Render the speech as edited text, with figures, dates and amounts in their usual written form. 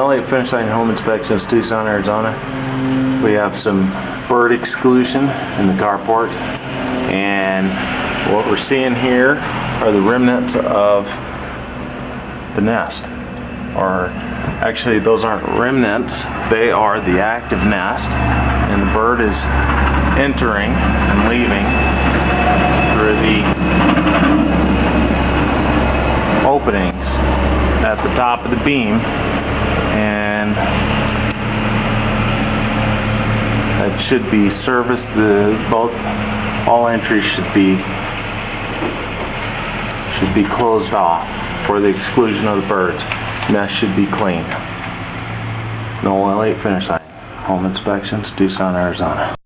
LA Finish Line Home Inspections, Tucson, Arizona. We have some bird exclusion in the carport, and what we're seeing here are the remnants of the nest. Or actually, those aren't remnants, they are the active nest, and the bird is entering and leaving through the openings at the top of the beam, and that should be serviced. All entries should be closed off for the exclusion of the birds. Nest should be clean. No LA Finish Line Home Inspections, Tucson, Arizona.